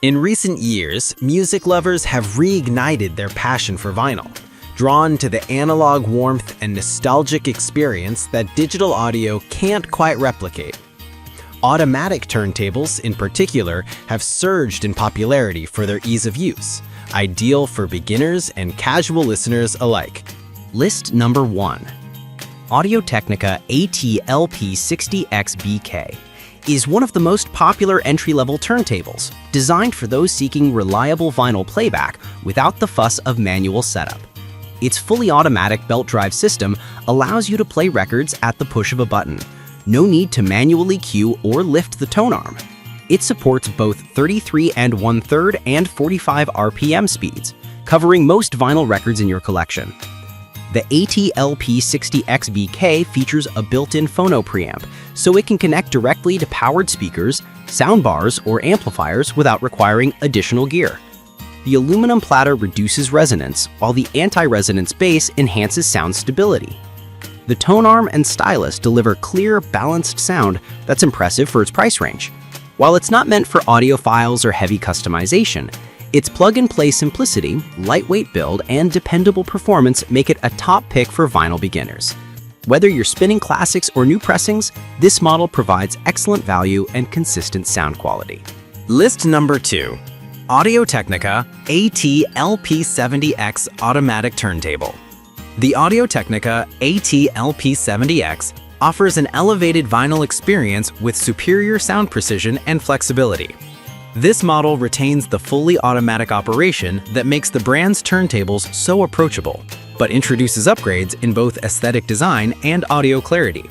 In recent years, music lovers have reignited their passion for vinyl, drawn to the analog warmth and nostalgic experience that digital audio can't quite replicate. Automatic turntables, in particular, have surged in popularity for their ease of use, ideal for beginners and casual listeners alike. List number 1. Audio-Technica AT-LP60X-BK is one of the most popular entry-level turntables, designed for those seeking reliable vinyl playback without the fuss of manual setup. Its fully automatic belt drive system allows you to play records at the push of a button. No need to manually cue or lift the tone arm. It supports both 33 1/3 and 45 RPM speeds, covering most vinyl records in your collection. The AT-LP60X-BK features a built-in phono preamp, so it can connect directly to powered speakers, soundbars, or amplifiers without requiring additional gear. The aluminum platter reduces resonance, while the anti-resonance base enhances sound stability. The tone arm and stylus deliver clear, balanced sound that's impressive for its price range. While it's not meant for audiophiles or heavy customization, its plug-and-play simplicity, lightweight build, and dependable performance make it a top pick for vinyl beginners. Whether you're spinning classics or new pressings, this model provides excellent value and consistent sound quality. List number 2. Audio-Technica AT-LP70X Automatic Turntable. The Audio-Technica AT-LP70X offers an elevated vinyl experience with superior sound precision and flexibility. This model retains the fully automatic operation that makes the brand's turntables so approachable, but introduces upgrades in both aesthetic design and audio clarity.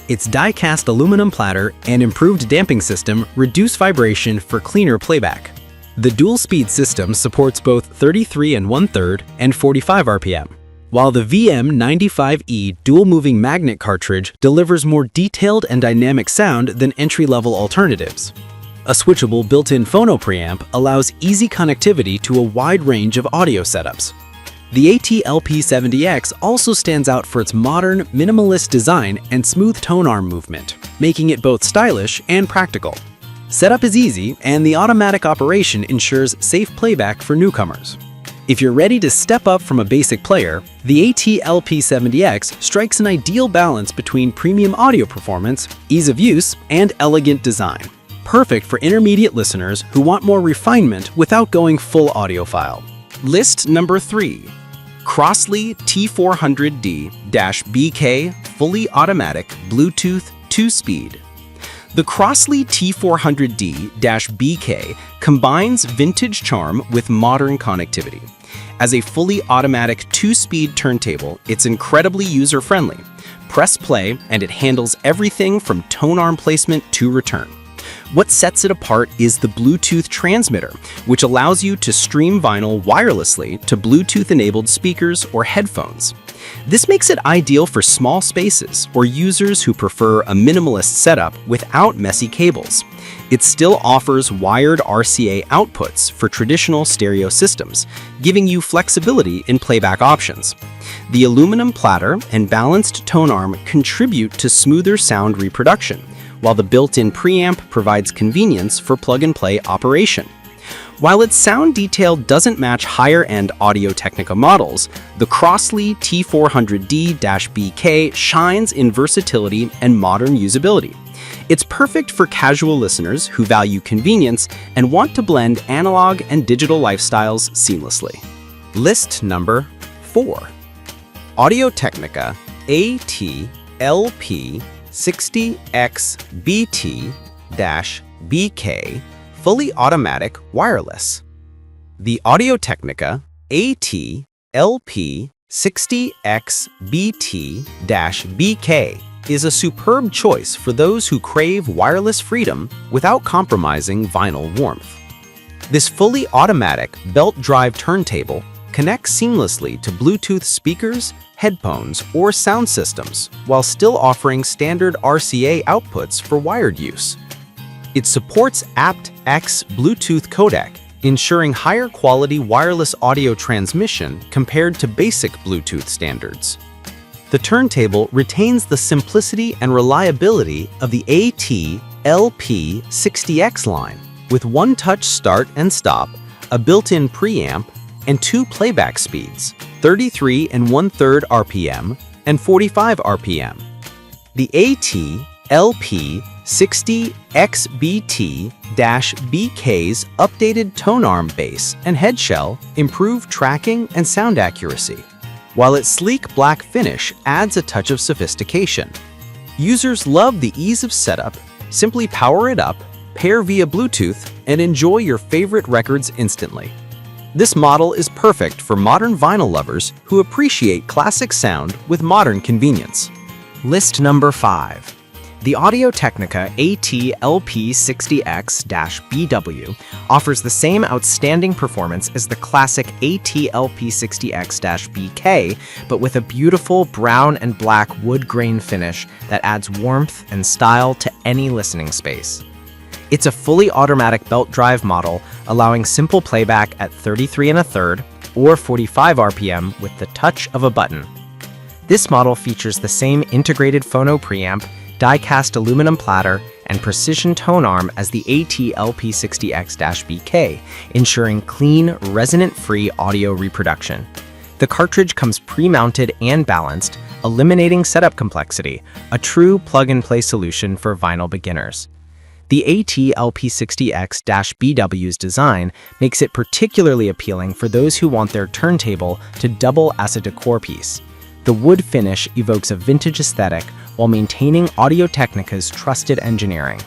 Its die-cast aluminum platter and improved damping system reduce vibration for cleaner playback. The dual-speed system supports both 33 1/3 and 45 RPM, while the VM95E dual-moving magnet cartridge delivers more detailed and dynamic sound than entry-level alternatives. A switchable built-in phono preamp allows easy connectivity to a wide range of audio setups. The AT-LP70X also stands out for its modern, minimalist design and smooth tone arm movement, making it both stylish and practical. Setup is easy, and the automatic operation ensures safe playback for newcomers. If you're ready to step up from a basic player, the AT-LP70X strikes an ideal balance between premium audio performance, ease of use, and elegant design. Perfect for intermediate listeners who want more refinement without going full audiophile. List number 3. Crossley T400D-BK Fully Automatic Bluetooth 2-Speed. The Crossley T400D-BK combines vintage charm with modern connectivity. As a fully automatic 2-speed turntable, it's incredibly user-friendly. Press play and it handles everything from tone arm placement to return. What sets it apart is the Bluetooth transmitter, which allows you to stream vinyl wirelessly to Bluetooth-enabled speakers or headphones. This makes it ideal for small spaces or users who prefer a minimalist setup without messy cables. It still offers wired RCA outputs for traditional stereo systems, giving you flexibility in playback options. The aluminum platter and balanced tone arm contribute to smoother sound reproduction, while the built-in preamp provides convenience for plug-and-play operation. While its sound detail doesn't match higher-end Audio-Technica models, the Crossley T400D-BK shines in versatility and modern usability. It's perfect for casual listeners who value convenience and want to blend analog and digital lifestyles seamlessly. List number 4. Audio-Technica AT-LP60X-BT-BK Fully Automatic Wireless. The Audio-Technica AT-LP60X-BT-BK is a superb choice for those who crave wireless freedom without compromising vinyl warmth. This fully automatic belt-drive turntable connects seamlessly to Bluetooth speakers, headphones, or sound systems while still offering standard RCA outputs for wired use. It supports aptX Bluetooth codec, ensuring higher quality wireless audio transmission compared to basic Bluetooth standards. The turntable retains the simplicity and reliability of the AT-LP60X line, with one-touch start and stop, a built-in preamp, and 2 playback speeds, 33 1/3 RPM and 45 RPM. The AT-LP60XBT-BK's updated tone arm base and head shell improve tracking and sound accuracy, while its sleek black finish adds a touch of sophistication. Users love the ease of setup. Simply power it up, pair via Bluetooth, and enjoy your favorite records instantly. This model is perfect for modern vinyl lovers who appreciate classic sound with modern convenience. List number 5. The Audio-Technica AT-LP60X-BW offers the same outstanding performance as the classic AT-LP60X-BK, but with a beautiful brown and black wood grain finish that adds warmth and style to any listening space. It's a fully automatic belt drive model, allowing simple playback at 33 1/3 or 45 RPM with the touch of a button. This model features the same integrated phono preamp, die-cast aluminum platter, and precision tone arm as the AT-LP60X-BK, ensuring clean, resonant-free audio reproduction. The cartridge comes pre-mounted and balanced, eliminating setup complexity, a true plug-and-play solution for vinyl beginners. The AT-LP60X-BW's design makes it particularly appealing for those who want their turntable to double as a decor piece. The wood finish evokes a vintage aesthetic while maintaining Audio-Technica's trusted engineering.